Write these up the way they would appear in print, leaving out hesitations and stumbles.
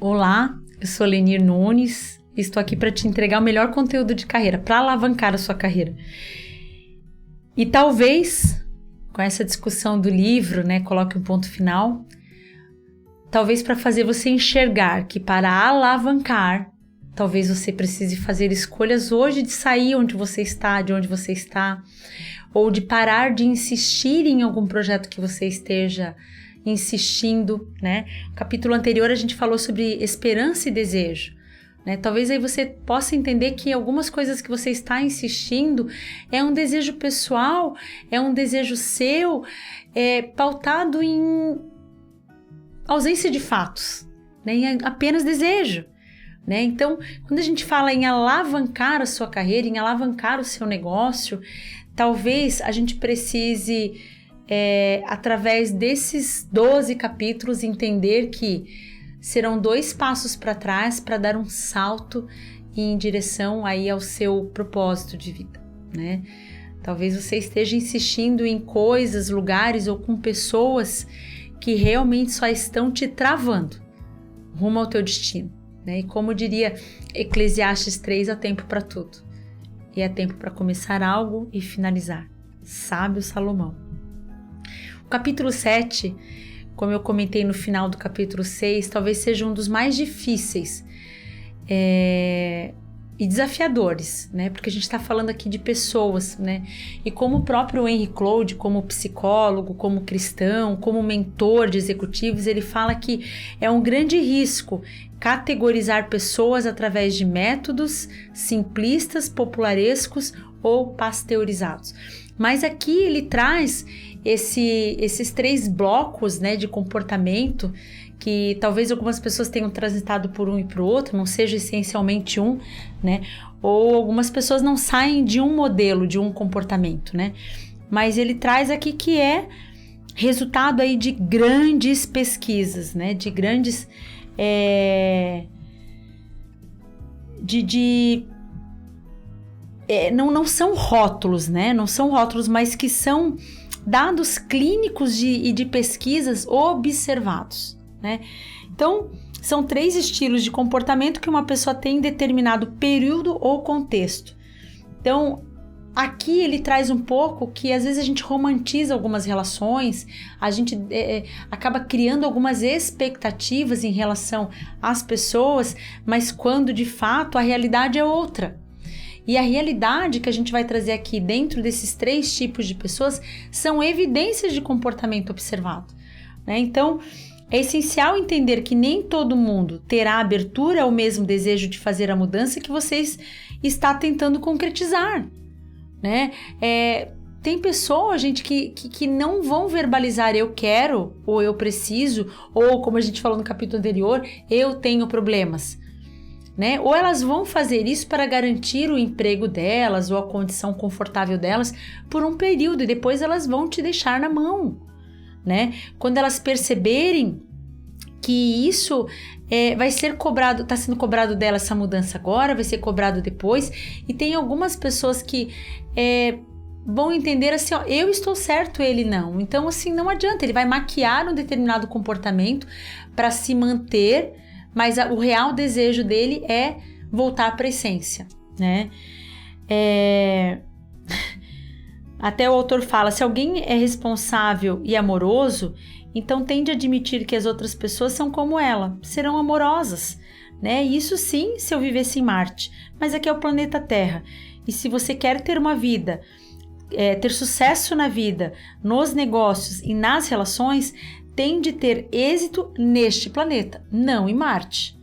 Olá, eu sou Lenir Nunes e estou aqui para te entregar o melhor conteúdo de carreira, para alavancar a sua carreira. E talvez, com essa discussão do livro, coloque um ponto final, talvez para fazer você enxergar que para alavancar, talvez você precise fazer escolhas hoje de sair de onde você está, ou de parar de insistir em algum projeto que você esteja insistindo, No capítulo anterior a gente falou sobre esperança e desejo, Talvez aí você possa entender que algumas coisas que você está insistindo é um desejo pessoal, é um desejo seu, pautado em ausência de fatos, em apenas desejo. Então, quando a gente fala em alavancar a sua carreira, em alavancar o seu negócio, talvez a gente precise, através desses 12 capítulos, entender que serão 2 passos para trás para dar um salto em direção aí ao seu propósito de vida, Talvez você esteja insistindo em coisas, lugares ou com pessoas que realmente só estão te travando rumo ao teu destino. E como diria Eclesiastes 3, há tempo para tudo. E é tempo para começar algo e finalizar. Sábio Salomão. O capítulo 7, como eu comentei no final do capítulo 6, talvez seja um dos mais difíceis e desafiadores, porque a gente está falando aqui de pessoas, E como o próprio Henry Cloud, como psicólogo, como cristão, como mentor de executivos, ele fala que é um grande risco categorizar pessoas através de métodos simplistas, popularescos ou pasteurizados. Mas aqui ele traz esses 3 blocos, de comportamento, que talvez algumas pessoas tenham transitado por um e para o outro, não seja essencialmente um, ou algumas pessoas não saem de um modelo, de um comportamento, Mas ele traz aqui que é resultado aí de grandes pesquisas, de grandes... não são rótulos, não são rótulos, mas que são dados clínicos e de pesquisas observados, Então, são 3 estilos de comportamento que uma pessoa tem em determinado período ou contexto. Então, aqui ele traz um pouco que às vezes a gente romantiza algumas relações, a gente acaba criando algumas expectativas em relação às pessoas, mas quando de fato a realidade é outra. E a realidade que a gente vai trazer aqui dentro desses 3 tipos de pessoas são evidências de comportamento observado, Então, é essencial entender que nem todo mundo terá abertura ao mesmo desejo de fazer a mudança que você está tentando concretizar, Tem pessoas, gente, que não vão verbalizar eu quero, ou eu preciso, ou como a gente falou no capítulo anterior, eu tenho problemas, Ou elas vão fazer isso para garantir o emprego delas ou a condição confortável delas por um período e depois elas vão te deixar na mão, Quando elas perceberem que isso vai ser cobrado, está sendo cobrado dela essa mudança agora, vai ser cobrado depois, e tem algumas pessoas que vão entender assim, eu estou certo, ele não. Então, assim, não adianta, ele vai maquiar um determinado comportamento para se manter, mas o real desejo dele é voltar para a essência, Até o autor fala, se alguém é responsável e amoroso, então tende a admitir que as outras pessoas são como ela, serão amorosas, Isso sim, se eu vivesse em Marte, mas aqui é o planeta Terra. E se você quer ter uma vida, ter sucesso na vida, nos negócios e nas relações, tem de ter êxito neste planeta, não em Marte.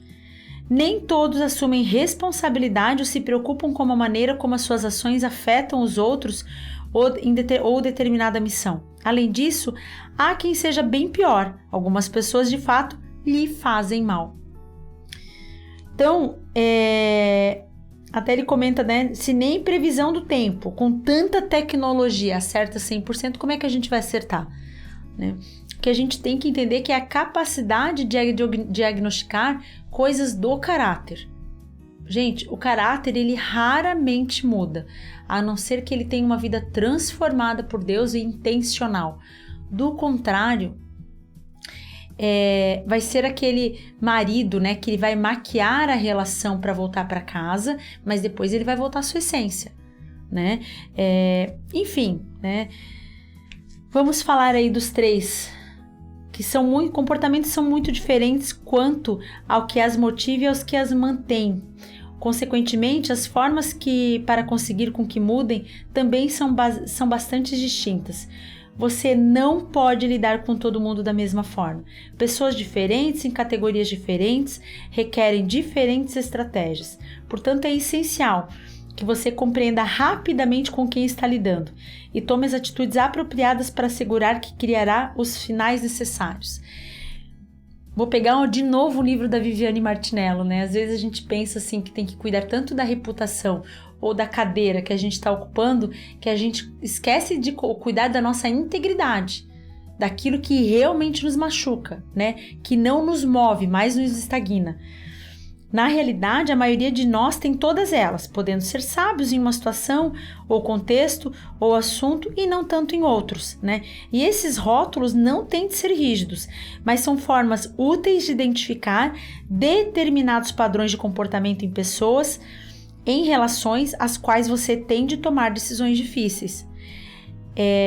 Nem todos assumem responsabilidade ou se preocupam com a maneira como as suas ações afetam os outros ou determinada missão. Além disso, há quem seja bem pior. Algumas pessoas, de fato, lhe fazem mal. Então, até ele comenta, se nem previsão do tempo, com tanta tecnologia, acerta 100%, como é que a gente vai acertar? O que a gente tem que entender que é a capacidade de diagnosticar coisas do caráter. Gente, o caráter, ele raramente muda, a não ser que ele tenha uma vida transformada por Deus e intencional. Do contrário, vai ser aquele marido, né, que ele vai maquiar a relação para voltar para casa, mas depois ele vai voltar à sua essência, né? Enfim, né? Vamos falar aí dos 3, que comportamentos são muito diferentes quanto ao que as motiva e aos que as mantém. Consequentemente, as formas para conseguir com que mudem também são bastante distintas. Você não pode lidar com todo mundo da mesma forma. Pessoas diferentes, em categorias diferentes, requerem diferentes estratégias. Portanto, é essencial que você compreenda rapidamente com quem está lidando e tome as atitudes apropriadas para assegurar que criará os finais necessários. Vou pegar de novo o livro da Viviane Martinello, né? Às vezes a gente pensa assim que tem que cuidar tanto da reputação ou da cadeira que a gente está ocupando, que a gente esquece de cuidar da nossa integridade, daquilo que realmente nos machuca, né? Que não nos move, mas nos estagna. Na realidade, a maioria de nós tem todas elas, podendo ser sábios em uma situação, ou contexto, ou assunto, e não tanto em outros, né? E esses rótulos não têm de ser rígidos, mas são formas úteis de identificar determinados padrões de comportamento em pessoas, em relações às quais você tem de tomar decisões difíceis.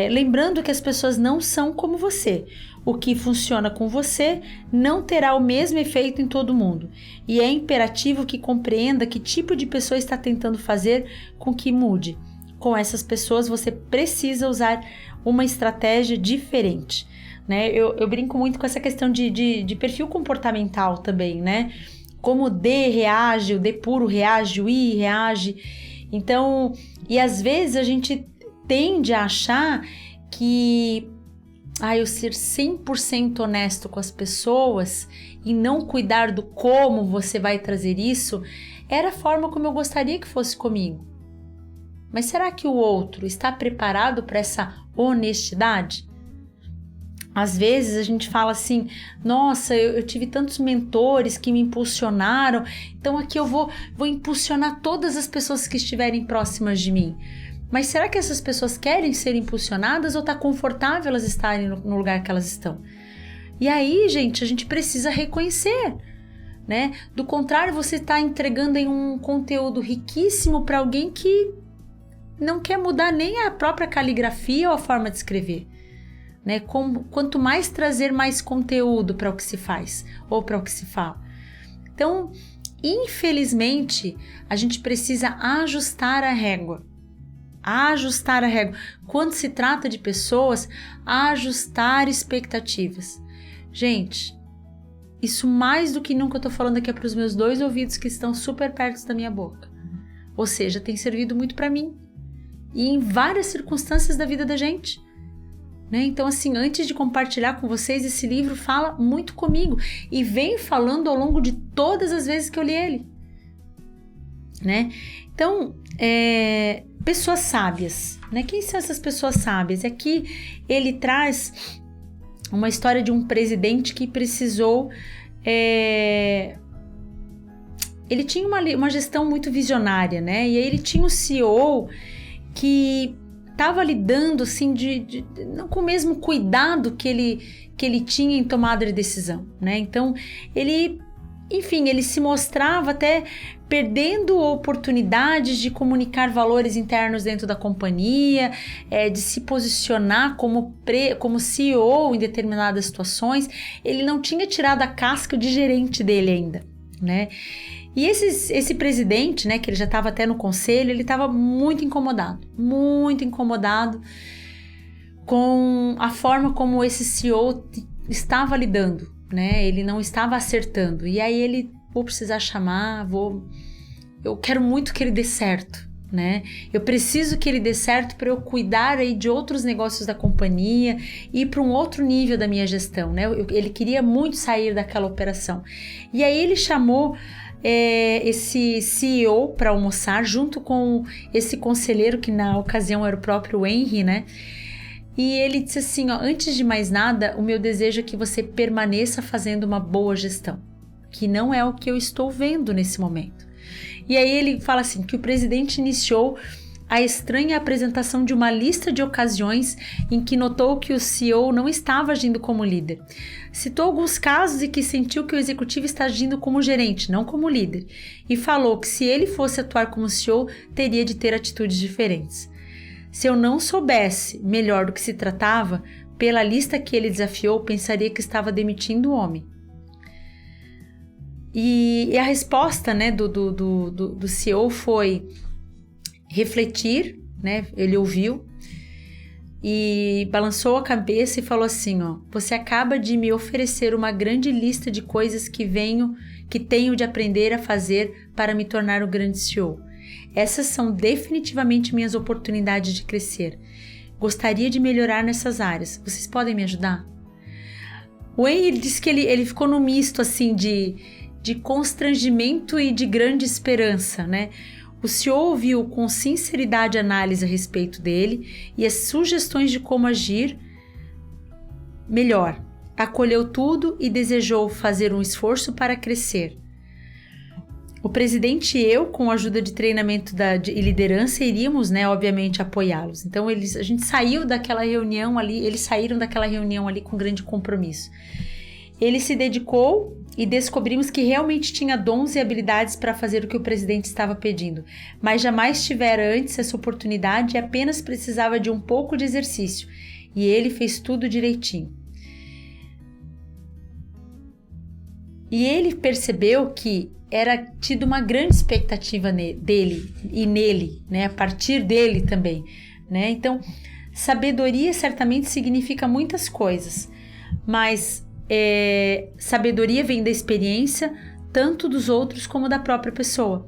Lembrando que as pessoas não são como você. O que funciona com você não terá o mesmo efeito em todo mundo. E é imperativo que compreenda que tipo de pessoa está tentando fazer com que mude. Com essas pessoas, você precisa usar uma estratégia diferente, né? Eu brinco muito com essa questão de perfil comportamental também, né? Como o D reage, o D puro reage, o I reage. Então, e às vezes a gente tende a achar que eu ser 100% honesto com as pessoas e não cuidar do como você vai trazer isso era a forma como eu gostaria que fosse comigo. Mas será que o outro está preparado para essa honestidade? Às vezes a gente fala assim, nossa, eu tive tantos mentores que me impulsionaram, então aqui eu vou impulsionar todas as pessoas que estiverem próximas de mim. Mas será que essas pessoas querem ser impulsionadas ou está confortável elas estarem no lugar que elas estão? E aí, gente, a gente precisa reconhecer, né? Do contrário, você está entregando em um conteúdo riquíssimo para alguém que não quer mudar nem a própria caligrafia ou a forma de escrever, né? Quanto mais trazer mais conteúdo para o que se faz ou para o que se fala. Então, infelizmente, a gente precisa ajustar a régua. Quando se trata de pessoas, ajustar expectativas. Gente, isso mais do que nunca eu tô falando aqui para os meus 2 ouvidos que estão super perto da minha boca. Ou seja, tem servido muito para mim e em várias circunstâncias da vida da gente, né? Então, assim, antes de compartilhar com vocês, esse livro fala muito comigo e vem falando ao longo de todas as vezes que eu li ele, né? Então, pessoas sábias, né? Quem são essas pessoas sábias? Aqui ele traz uma história de um presidente que precisou... ele tinha uma gestão muito visionária, né? E aí ele tinha um CEO que estava lidando assim, não com o mesmo cuidado que ele tinha em tomada de decisão, né? Então, ele se mostrava até perdendo oportunidades de comunicar valores internos dentro da companhia, de se posicionar como CEO em determinadas situações. Ele não tinha tirado a casca de gerente dele ainda, né? E esse presidente, né, que ele já estava até no conselho, ele estava muito incomodado com a forma como esse CEO estava lidando, né? Ele não estava acertando. E aí ele, vou precisar chamar, eu quero muito que ele dê certo, né? Eu preciso que ele dê certo para eu cuidar aí de outros negócios da companhia e ir para um outro nível da minha gestão, né? Ele queria muito sair daquela operação. E aí ele chamou esse CEO para almoçar junto com esse conselheiro que na ocasião era o próprio Henry, né? E ele disse assim, antes de mais nada, o meu desejo é que você permaneça fazendo uma boa gestão, que não é o que eu estou vendo nesse momento. E aí ele fala assim, que o presidente iniciou a estranha apresentação de uma lista de ocasiões em que notou que o CEO não estava agindo como líder. Citou alguns casos em que sentiu que o executivo está agindo como gerente, não como líder, e falou que se ele fosse atuar como CEO, teria de ter atitudes diferentes. Se eu não soubesse melhor do que se tratava, pela lista que ele desafiou, pensaria que estava demitindo o homem. E a resposta, né, do CEO foi refletir, né? Ele ouviu e balançou a cabeça e falou assim, ó: você acaba de me oferecer uma grande lista de coisas que tenho de aprender a fazer para me tornar o grande CEO. Essas são definitivamente minhas oportunidades de crescer. Gostaria de melhorar nessas áreas. Vocês podem me ajudar? O Wayne disse que ele ficou no misto assim de constrangimento e de grande esperança, né? O CEO ouviu com sinceridade a análise a respeito dele e as sugestões de como agir melhor. Acolheu tudo e desejou fazer um esforço para crescer. O presidente e eu, com a ajuda de treinamento e liderança, iríamos, né, obviamente, apoiá-los. Então, a gente saiu daquela reunião ali, eles saíram daquela reunião ali com grande compromisso. Ele se dedicou e descobrimos que realmente tinha dons e habilidades para fazer o que o presidente estava pedindo, mas jamais tivera antes essa oportunidade e apenas precisava de um pouco de exercício. E ele fez tudo direitinho. E ele percebeu que era tido uma grande expectativa dele e nele, né? A partir dele também, né? Então, sabedoria certamente significa muitas coisas, mas sabedoria vem da experiência, tanto dos outros como da própria pessoa.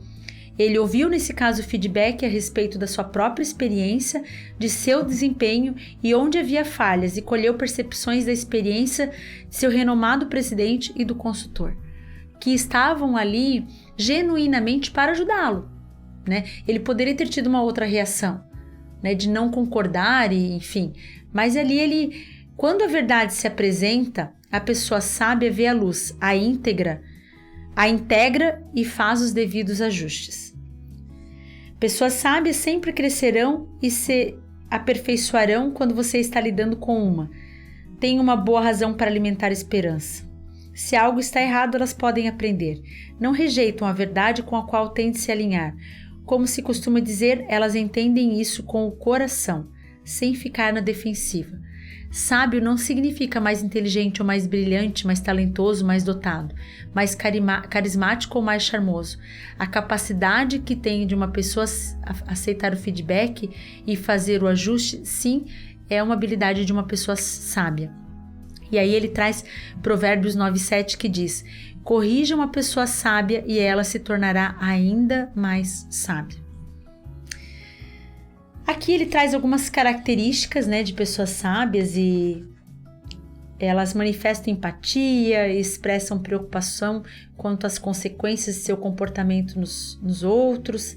Ele ouviu, nesse caso, feedback a respeito da sua própria experiência, de seu desempenho e onde havia falhas, e colheu percepções da experiência de seu renomado presidente e do consultor, que estavam ali genuinamente para ajudá-lo, né? Ele poderia ter tido uma outra reação, né, de não concordar, e, enfim, mas ali quando a verdade se apresenta, a pessoa sábia vê a luz, a integra e faz os devidos ajustes. Pessoas sábias sempre crescerão e se aperfeiçoarão quando você está lidando com uma. Tem uma boa razão para alimentar esperança. Se algo está errado, elas podem aprender. Não rejeitam a verdade com a qual têm de se alinhar. Como se costuma dizer, elas entendem isso com o coração, sem ficar na defensiva. Sábio não significa mais inteligente ou mais brilhante, mais talentoso, mais dotado, mais carismático ou mais charmoso. A capacidade que tem de uma pessoa aceitar o feedback e fazer o ajuste, sim, é uma habilidade de uma pessoa sábia. E aí ele traz Provérbios 9:7 que diz: corrija uma pessoa sábia e ela se tornará ainda mais sábia. Aqui ele traz algumas características, né, de pessoas sábias, e elas manifestam empatia, expressam preocupação quanto às consequências de seu comportamento nos outros.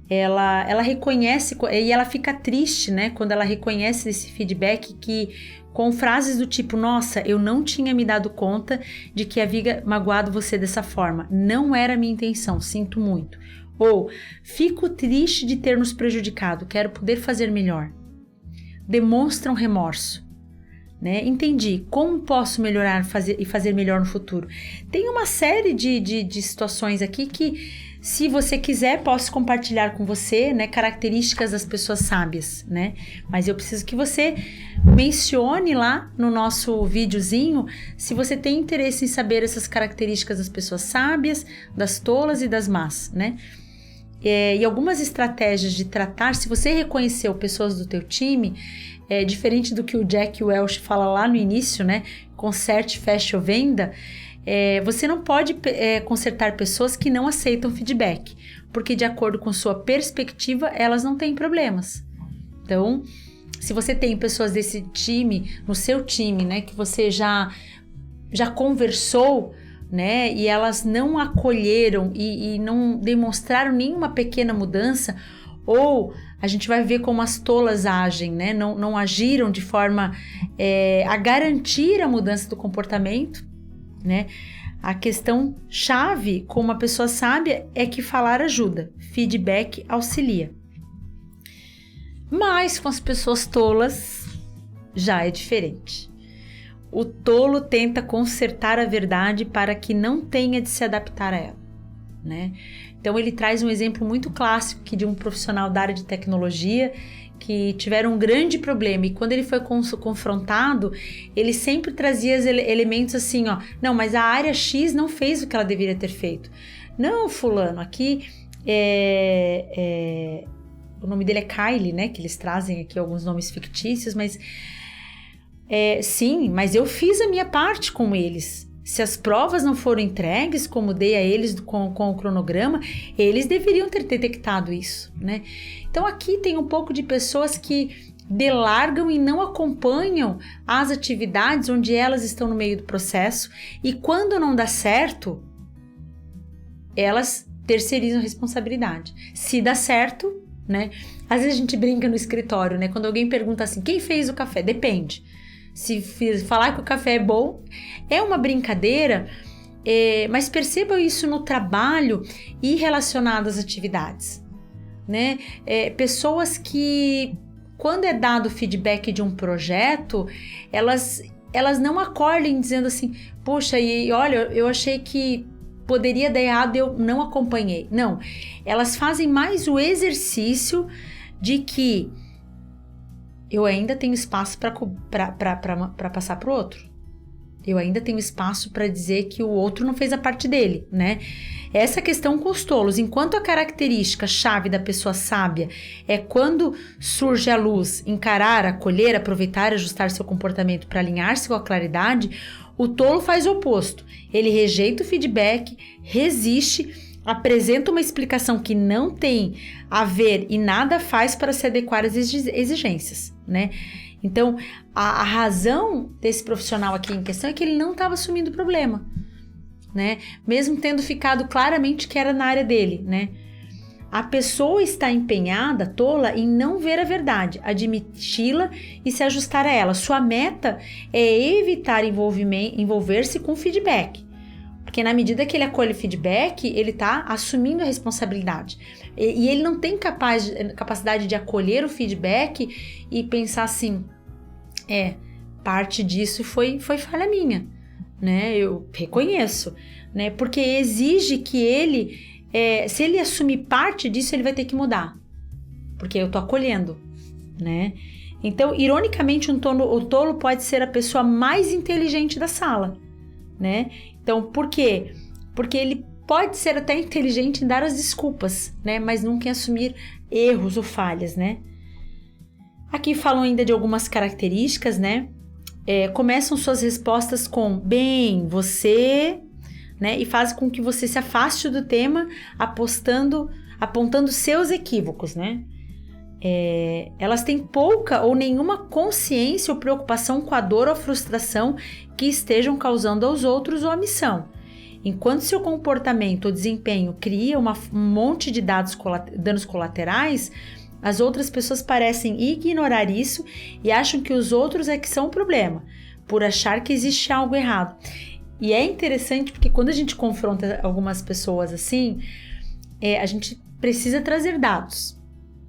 Ela reconhece e ela fica triste, né, quando ela reconhece esse feedback com frases do tipo: nossa, eu não tinha me dado conta de que havia magoado você dessa forma. Não era a minha intenção, sinto muito. Ou, fico triste de ter nos prejudicado, quero poder fazer melhor. Demonstram remorso, né? Entendi, como posso melhorar e fazer melhor no futuro? Tem uma série de situações aqui que, se você quiser, posso compartilhar com você, né, características das pessoas sábias, né? Mas eu preciso que você mencione lá no nosso videozinho se você tem interesse em saber essas características das pessoas sábias, das tolas e das más, né? E algumas estratégias de tratar, se você reconheceu pessoas do teu time, diferente do que o Jack Welch fala lá no início, né? Conserte, feche ou venda. Você não pode consertar pessoas que não aceitam feedback, porque de acordo com sua perspectiva, elas não têm problemas. Então, se você tem pessoas desse time, no seu time, né, que você já conversou, né, e elas não acolheram e não demonstraram nenhuma pequena mudança, ou a gente vai ver como as tolas agem, né, não agiram de forma a garantir a mudança do comportamento, né? A questão chave com uma pessoa sábia é que falar ajuda, feedback auxilia. Mas com as pessoas tolas já é diferente. O tolo tenta consertar a verdade para que não tenha de se adaptar a ela, né? Então ele traz um exemplo muito clássico aqui de um profissional da área de tecnologia que tiveram um grande problema, e quando ele foi confrontado, ele sempre trazia elementos assim, ó, não, mas a área X não fez o que ela deveria ter feito. Não, fulano, aqui o nome dele é Kylie, né, que eles trazem aqui alguns nomes fictícios, mas sim, mas eu fiz a minha parte com eles. Se as provas não foram entregues, como dei a eles com o cronograma, eles deveriam ter detectado isso, né? Então aqui tem um pouco de pessoas que delargam e não acompanham as atividades onde elas estão no meio do processo, e quando não dá certo, elas terceirizam a responsabilidade. Se dá certo, né? Às vezes a gente brinca no escritório, né? Quando alguém pergunta assim, quem fez o café? Depende. Se falar que o café é bom, é uma brincadeira, mas percebam isso no trabalho e relacionado às atividades, né? Pessoas que, quando é dado feedback de um projeto, elas não acordem dizendo assim, poxa, e olha, eu achei que poderia dar errado, eu não acompanhei. Não, elas fazem mais o exercício de que eu ainda tenho espaço para passar para o outro. Eu ainda tenho espaço para dizer que o outro não fez a parte dele, né? Essa questão com os tolos, enquanto a característica chave da pessoa sábia é quando surge a luz, encarar, acolher, aproveitar e ajustar seu comportamento para alinhar-se com a claridade, o tolo faz o oposto. Ele rejeita o feedback, resiste, apresenta uma explicação que não tem a ver e nada faz para se adequar às exigências, né? Então, a razão desse profissional aqui em questão é que ele não estava assumindo o problema, né? Mesmo tendo ficado claramente que era na área dele, né? A pessoa está empenhada, tola, em não ver a verdade, admiti-la e se ajustar a ela. Sua meta é evitar envolver-se com feedback. Porque na medida que ele acolhe feedback, ele está assumindo a responsabilidade. E ele não tem capacidade de acolher o feedback e pensar assim, parte disso foi falha minha, né? Eu reconheço, né? Porque exige que ele, se ele assumir parte disso, ele vai ter que mudar. Porque eu tô acolhendo, né? Então, ironicamente, o tolo pode ser a pessoa mais inteligente da sala, né? Então, por quê? Porque ele pode ser até inteligente em dar as desculpas, né? Mas nunca em assumir erros ou falhas, né? Aqui falam ainda de algumas características, né? Começam suas respostas com bem, você, né? E fazem com que você se afaste do tema, apontando seus equívocos, né? Elas têm pouca ou nenhuma consciência ou preocupação com a dor ou a frustração que estejam causando aos outros ou à missão. Enquanto seu comportamento ou desempenho cria um monte de danos colaterais, as outras pessoas parecem ignorar isso e acham que os outros é que são o problema, por achar que existe algo errado. E é interessante porque quando a gente confronta algumas pessoas assim, a gente precisa trazer dados,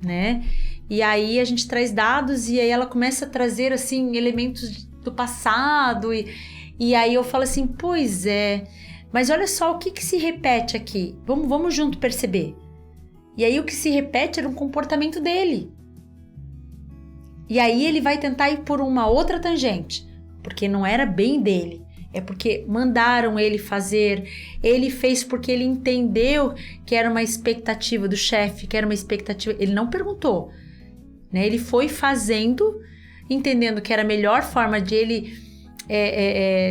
né? E aí a gente traz dados e aí ela começa a trazer assim elementos do passado e aí eu falo assim, pois é, mas olha só o que se repete aqui, vamos junto perceber. E aí o que se repete era um comportamento dele. E aí ele vai tentar ir por uma outra tangente, porque não era bem dele. É porque mandaram ele fazer, ele fez porque ele entendeu que era uma expectativa do chefe, que era uma expectativa, ele não perguntou, né? Ele foi fazendo, entendendo que era a melhor forma de ele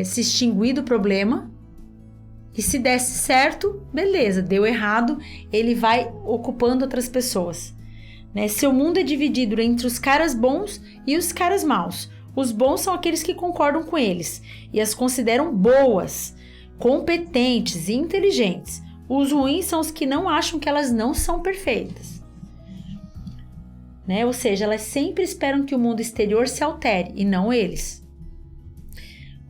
se extinguir do problema, e se desse certo, beleza, deu errado, ele vai ocupando outras pessoas, né? Seu mundo é dividido entre os caras bons e os caras maus. Os bons são aqueles que concordam com eles e as consideram boas, competentes e inteligentes. Os ruins são os que não acham que elas não são perfeitas, né? Ou seja, elas sempre esperam que o mundo exterior se altere e não eles.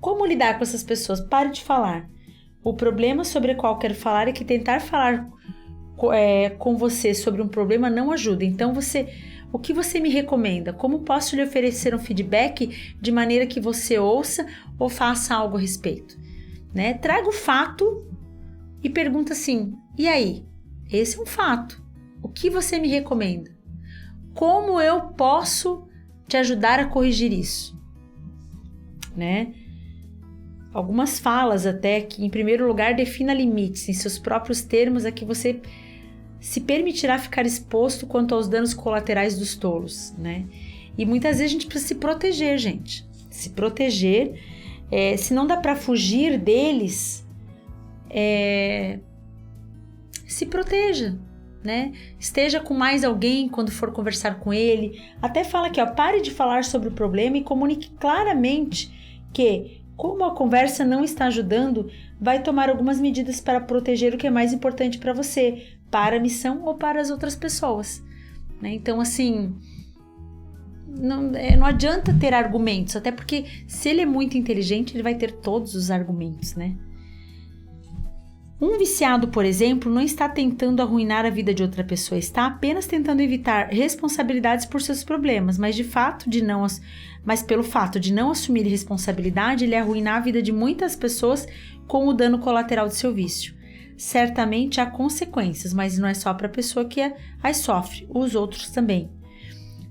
Como lidar com essas pessoas? Pare de falar. O problema sobre o qual quero falar é que tentar falar com você sobre um problema não ajuda. Então O que você me recomenda? Como posso lhe oferecer um feedback de maneira que você ouça ou faça algo a respeito? Né? Traga o fato e pergunta assim, e aí? Esse é um fato. O que você me recomenda? Como eu posso te ajudar a corrigir isso? Né? Algumas falas até que, em primeiro lugar, defina limites em seus próprios termos a que você se permitirá ficar exposto quanto aos danos colaterais dos tolos, né? E muitas vezes a gente precisa se proteger, gente. Se proteger, se não dá para fugir deles, se proteja, né? Esteja com mais alguém quando for conversar com ele. Até fala aqui, ó, pare de falar sobre o problema e comunique claramente que, como a conversa não está ajudando, vai tomar algumas medidas para proteger o que é mais importante para você, para a missão ou para as outras pessoas, né? Então, assim, não adianta ter argumentos, até porque se ele é muito inteligente, ele vai ter todos os argumentos, né? Um viciado, por exemplo, não está tentando arruinar a vida de outra pessoa, está apenas tentando evitar responsabilidades por seus problemas, mas pelo fato de não assumir responsabilidade, ele arruinar a vida de muitas pessoas com o dano colateral de seu vício. Certamente há consequências, mas não é só para a pessoa que as sofre, os outros também.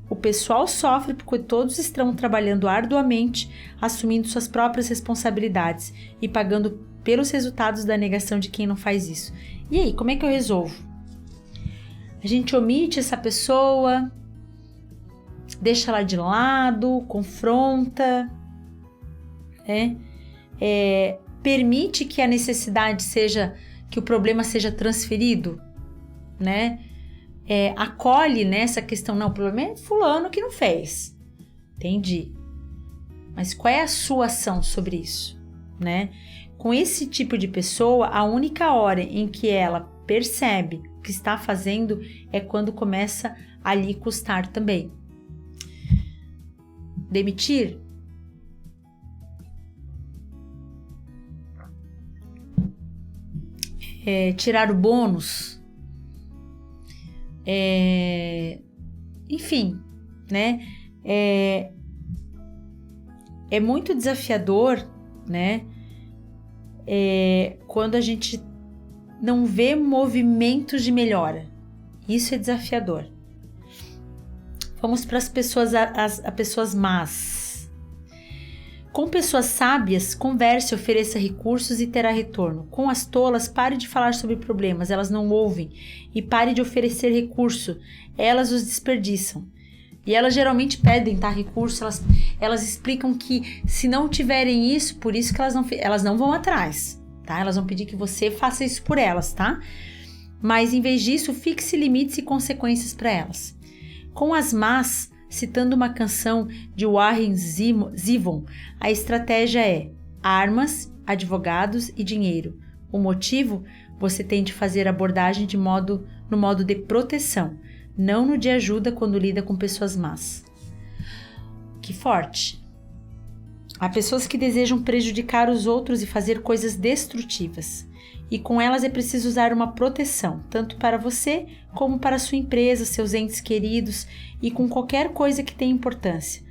O pessoal sofre porque todos estão trabalhando arduamente, assumindo suas próprias responsabilidades e pagando pelos resultados da negação de quem não faz isso. E aí, como é que eu resolvo? A gente omite essa pessoa, deixa ela de lado, confronta, permite que a necessidade seja, que o problema seja transferido, né? Acolhe nessa questão, não, o problema é fulano que não fez. Entendi. Mas qual é a sua ação sobre isso, né? Com esse tipo de pessoa, a única hora em que ela percebe o que está fazendo é quando começa a lhe custar também. Demitir? Tirar o bônus? Enfim, né? É muito desafiador, né? Quando a gente não vê movimentos de melhora. Isso é desafiador. Vamos para as pessoas, as pessoas más. Com pessoas sábias, converse, ofereça recursos e terá retorno. Com as tolas, pare de falar sobre problemas, elas não ouvem. E pare de oferecer recurso, elas os desperdiçam. E elas geralmente pedem, tá, recurso, elas explicam que se não tiverem isso, por isso que elas não vão atrás, tá? Elas vão pedir que você faça isso por elas, tá? Mas em vez disso, fixe limites e consequências para elas. Com as más, citando uma canção de Warren Zevon, a estratégia é armas, advogados e dinheiro. O motivo? Você tem de fazer abordagem no modo de proteção, não no de ajuda quando lida com pessoas más. Que forte! Há pessoas que desejam prejudicar os outros e fazer coisas destrutivas. E com elas é preciso usar uma proteção, tanto para você como para sua empresa, seus entes queridos e com qualquer coisa que tenha importância.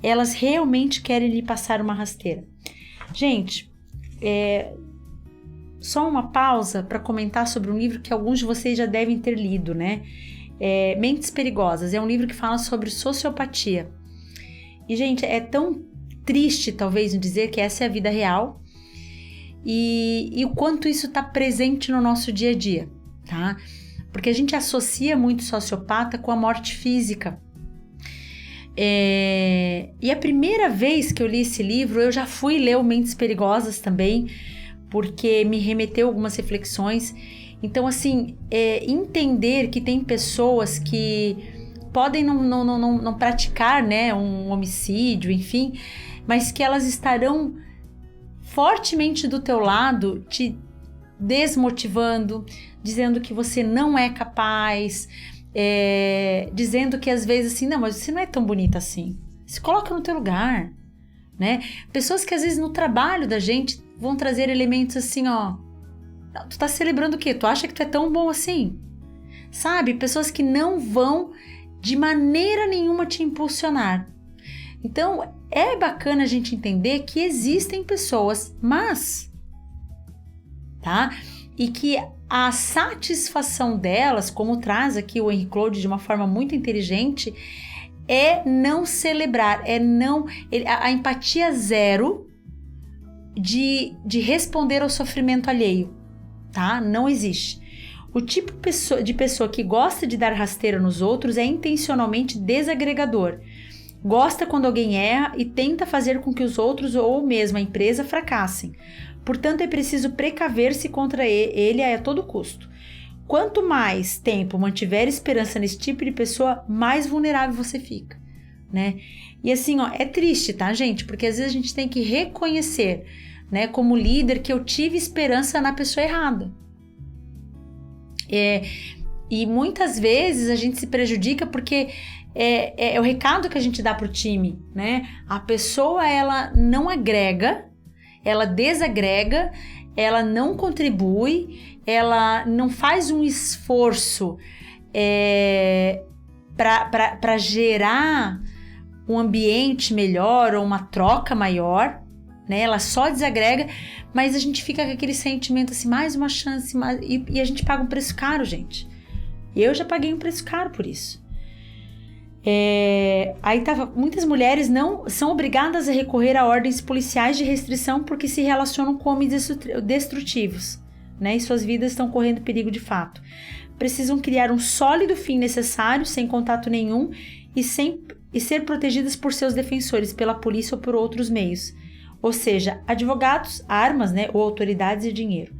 Elas realmente querem lhe passar uma rasteira. Gente, só uma pausa para comentar sobre um livro que alguns de vocês já devem ter lido, né? Mentes Perigosas. É um livro que fala sobre sociopatia. E, gente, é tão triste, talvez, dizer que essa é a vida real. E o quanto isso está presente no nosso dia a dia, tá? Porque a gente associa muito sociopata com a morte física. E a primeira vez que eu li esse livro, eu já fui ler o Mentes Perigosas também, porque me remeteu a algumas reflexões. Então, assim, entender que tem pessoas que podem não praticar, né, um homicídio, enfim, mas que elas estarão fortemente do teu lado, te desmotivando, dizendo que você não é capaz, dizendo que às vezes assim, não, mas você não é tão bonita assim. Se coloca no teu lugar, né? Pessoas que às vezes no trabalho da gente vão trazer elementos assim, ó, tu tá celebrando o quê? Tu acha que tu é tão bom assim? Sabe? Pessoas que não vão de maneira nenhuma te impulsionar. Então, é bacana a gente entender que existem pessoas más, tá? E que a satisfação delas, como traz aqui o Henri Claude de uma forma muito inteligente, é não celebrar, a empatia zero de responder ao sofrimento alheio, tá? Não existe. O tipo de pessoa que gosta de dar rasteira nos outros é intencionalmente desagregador. Gosta quando alguém erra e tenta fazer com que os outros ou mesmo a empresa fracassem. Portanto, é preciso precaver-se contra ele a todo custo. Quanto mais tempo mantiver esperança nesse tipo de pessoa, mais vulnerável você fica, né? E assim, ó, é triste, tá, gente? Porque às vezes a gente tem que reconhecer, né, como líder, que eu tive esperança na pessoa errada. E muitas vezes a gente se prejudica porque é o recado que a gente dá pro time, né? A pessoa, ela não agrega, ela desagrega, ela não contribui, ela não faz um esforço para gerar um ambiente melhor ou uma troca maior, né? Ela só desagrega, mas a gente fica com aquele sentimento assim, mais uma chance, e a gente paga um preço caro, gente. Eu já paguei um preço caro por isso. Muitas mulheres não são obrigadas a recorrer a ordens policiais de restrição porque se relacionam com homens destrutivos, né? E suas vidas estão correndo perigo de fato. Precisam criar um sólido fim necessário, sem contato nenhum, e ser protegidas por seus defensores, pela polícia ou por outros meios. Ou seja, advogados, armas, né? Ou autoridades e dinheiro.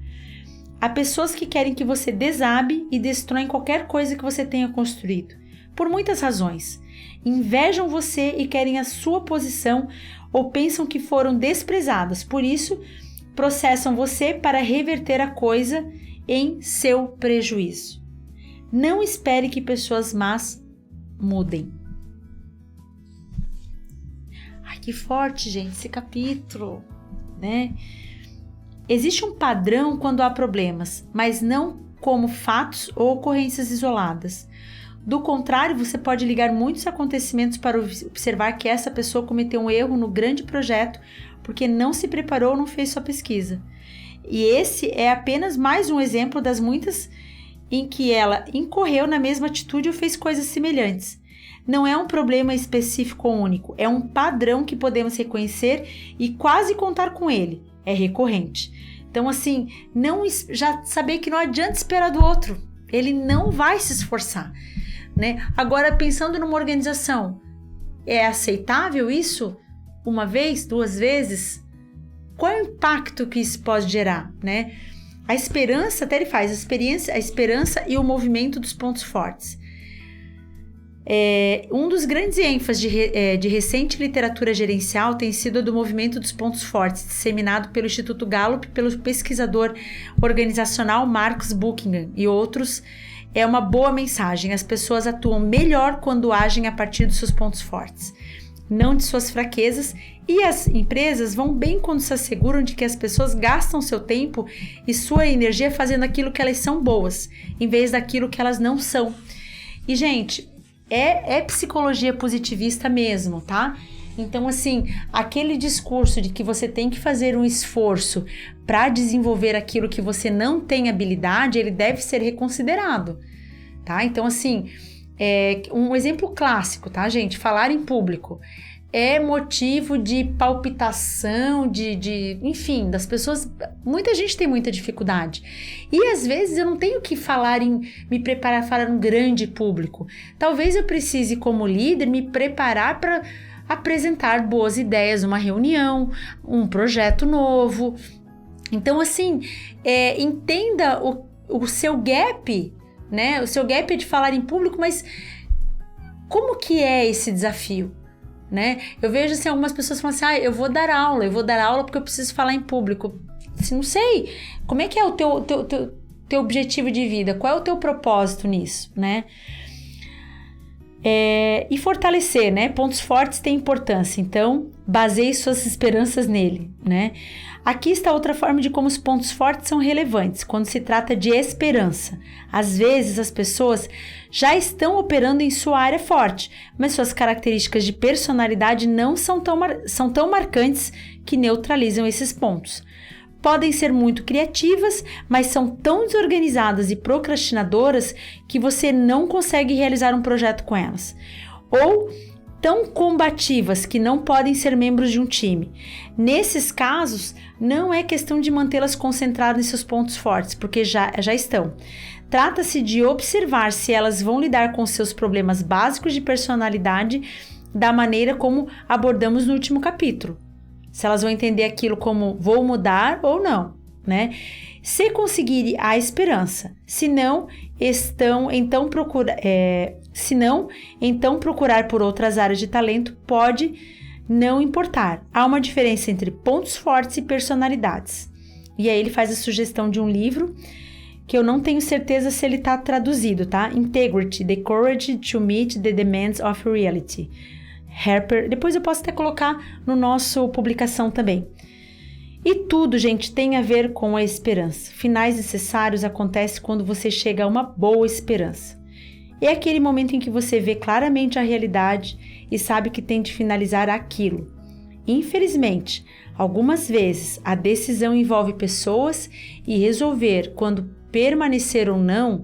Há pessoas que querem que você desabe e destroem qualquer coisa que você tenha construído. Por muitas razões. Invejam você e querem a sua posição ou pensam que foram desprezadas. Por isso, processam você para reverter a coisa em seu prejuízo. Não espere que pessoas más mudem. Ai, que forte, gente, esse capítulo, né? Existe um padrão quando há problemas, mas não como fatos ou ocorrências isoladas. Do contrário, você pode ligar muitos acontecimentos para observar que essa pessoa cometeu um erro no grande projeto porque não se preparou ou não fez sua pesquisa. E esse é apenas mais um exemplo das muitas em que ela incorreu na mesma atitude ou fez coisas semelhantes. Não é um problema específico ou único, é um padrão que podemos reconhecer e quase contar com ele. É recorrente. Então, assim, já saber que não adianta esperar do outro. Ele não vai se esforçar, né? Agora, pensando numa organização, é aceitável isso? Uma vez, duas vezes? Qual é o impacto que isso pode gerar, né? A esperança, até ele faz, a esperança e o movimento dos pontos fortes. Um dos grandes ênfases de recente literatura gerencial tem sido a do movimento dos pontos fortes, disseminado pelo Instituto Gallup, pelo pesquisador organizacional Marcus Buckingham e outros. É uma boa mensagem. As pessoas atuam melhor quando agem a partir dos seus pontos fortes, não de suas fraquezas, e as empresas vão bem quando se asseguram de que as pessoas gastam seu tempo e sua energia fazendo aquilo que elas são boas, em vez daquilo que elas não são. E, gente, é psicologia positivista mesmo, tá? Então, assim, aquele discurso de que você tem que fazer um esforço para desenvolver aquilo que você não tem habilidade, ele deve ser reconsiderado, tá? Então, assim, um exemplo clássico, tá, gente? Falar em público é motivo de palpitação, enfim, das pessoas. Muita gente tem muita dificuldade. E às vezes eu não tenho que me preparar para falar um grande público. Talvez eu precise, como líder, me preparar para apresentar boas ideias, uma reunião, um projeto novo. Então, assim, entenda o seu gap, né? O seu gap é de falar em público, mas como que é esse desafio? Né? Eu vejo assim, algumas pessoas falam assim, eu vou dar aula porque eu preciso falar em público. Assim, não sei, como é que é o teu objetivo de vida? Qual é o teu propósito nisso, né? E fortalecer, né? Pontos fortes têm importância, então baseie suas esperanças nele, né? Aqui está outra forma de como os pontos fortes são relevantes, quando se trata de esperança. Às vezes as pessoas já estão operando em sua área forte, mas suas características de personalidade não são tão marcantes que neutralizam esses pontos. Podem ser muito criativas, mas são tão desorganizadas e procrastinadoras que você não consegue realizar um projeto com elas. Ou tão combativas que não podem ser membros de um time. Nesses casos, não é questão de mantê-las concentradas em seus pontos fortes, porque já estão. Trata-se de observar se elas vão lidar com seus problemas básicos de personalidade da maneira como abordamos no último capítulo. Se elas vão entender aquilo como vou mudar ou não, né? Se conseguir, há esperança. Se não, então procurar por outras áreas de talento pode não importar. Há uma diferença entre pontos fortes e personalidades. E aí ele faz a sugestão de um livro que eu não tenho certeza se ele está traduzido, tá? Integrity, The Courage to Meet the Demands of Reality. Harper, depois eu posso até colocar no nosso publicação também. E tudo, gente, tem a ver com a esperança. Finais necessários acontecem quando você chega a uma boa esperança. É aquele momento em que você vê claramente a realidade e sabe que tem de finalizar aquilo. Infelizmente, algumas vezes a decisão envolve pessoas e resolver quando permanecer ou não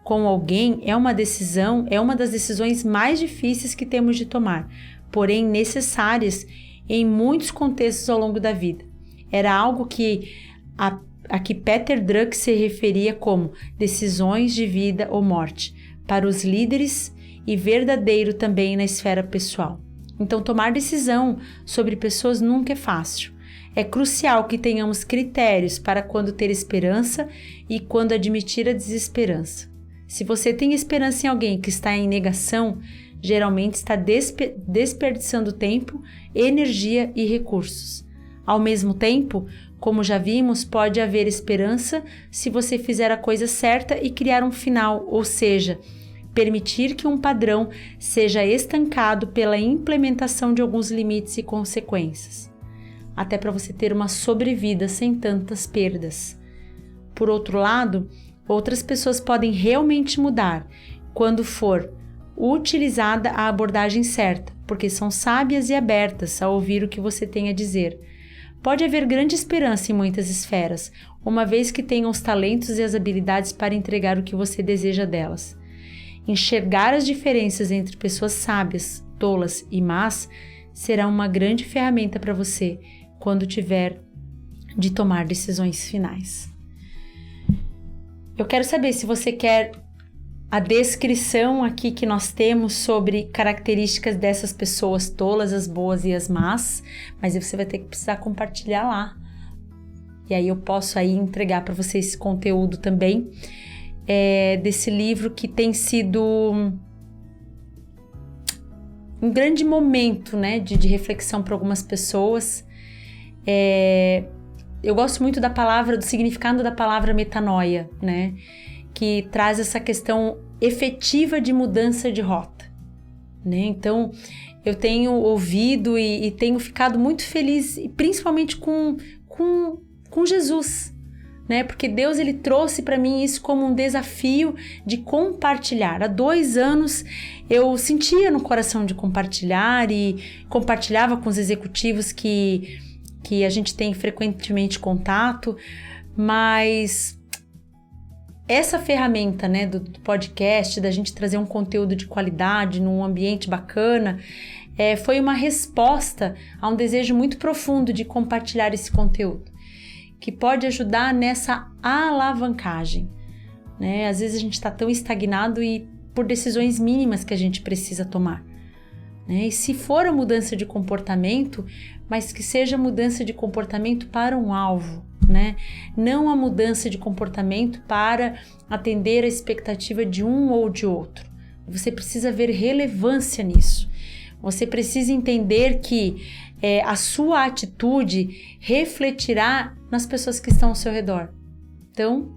com alguém é uma das decisões mais difíceis que temos de tomar, porém necessárias em muitos contextos ao longo da vida. Era algo que a que Peter Drucker se referia como decisões de vida ou morte, para os líderes e verdadeiro também na esfera pessoal. Então, tomar decisão sobre pessoas nunca é fácil. É crucial que tenhamos critérios para quando ter esperança e quando admitir a desesperança. Se você tem esperança em alguém que está em negação, geralmente está desperdiçando tempo, energia e recursos. Ao mesmo tempo, como já vimos, pode haver esperança se você fizer a coisa certa e criar um final, ou seja, permitir que um padrão seja estancado pela implementação de alguns limites e consequências, até para você ter uma sobrevida sem tantas perdas. Por outro lado, outras pessoas podem realmente mudar quando for utilizada a abordagem certa, porque são sábias e abertas a ouvir o que você tem a dizer. Pode haver grande esperança em muitas esferas, uma vez que tenham os talentos e as habilidades para entregar o que você deseja delas. Enxergar as diferenças entre pessoas sábias, tolas e más será uma grande ferramenta para você quando tiver de tomar decisões finais. Eu quero saber se você quer a descrição aqui que nós temos sobre características dessas pessoas tolas, as boas e as más, mas você vai ter que precisar compartilhar lá. E aí eu posso aí entregar para você esse conteúdo também, desse livro que tem sido um grande momento, né, de reflexão para algumas pessoas. Eu gosto muito do significado da palavra metanoia, né, que traz essa questão efetiva de mudança de rota, né? Então, eu tenho ouvido e tenho ficado muito feliz, principalmente com Jesus, né? Porque Deus, ele trouxe para mim isso como um desafio de compartilhar. Há 2 anos eu sentia no coração de compartilhar e compartilhava com os executivos que a gente tem frequentemente contato, mas essa ferramenta, né, do podcast, da gente trazer um conteúdo de qualidade num ambiente bacana, foi uma resposta a um desejo muito profundo de compartilhar esse conteúdo, que pode ajudar nessa alavancagem, né? Às vezes a gente está tão estagnado e por decisões mínimas que a gente precisa tomar, né? E se for a mudança de comportamento, mas que seja mudança de comportamento para um alvo, né? Não a mudança de comportamento para atender a expectativa de um ou de outro. Você precisa ver relevância nisso. Você precisa entender que a sua atitude refletirá nas pessoas que estão ao seu redor. Então,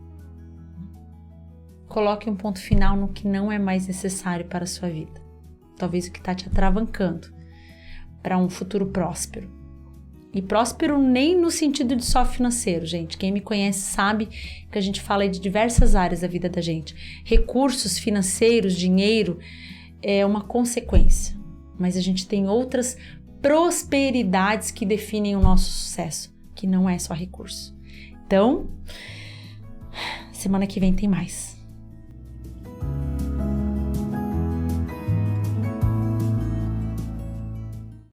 coloque um ponto final no que não é mais necessário para a sua vida. talvez o que está te atravancando para um futuro próspero. E próspero nem no sentido de só financeiro, gente. Quem me conhece sabe que a gente fala aí de diversas áreas da vida da gente. Recursos financeiros, dinheiro, é uma consequência. Mas a gente tem outras prosperidades que definem o nosso sucesso, que não é só recurso. Então, semana que vem tem mais.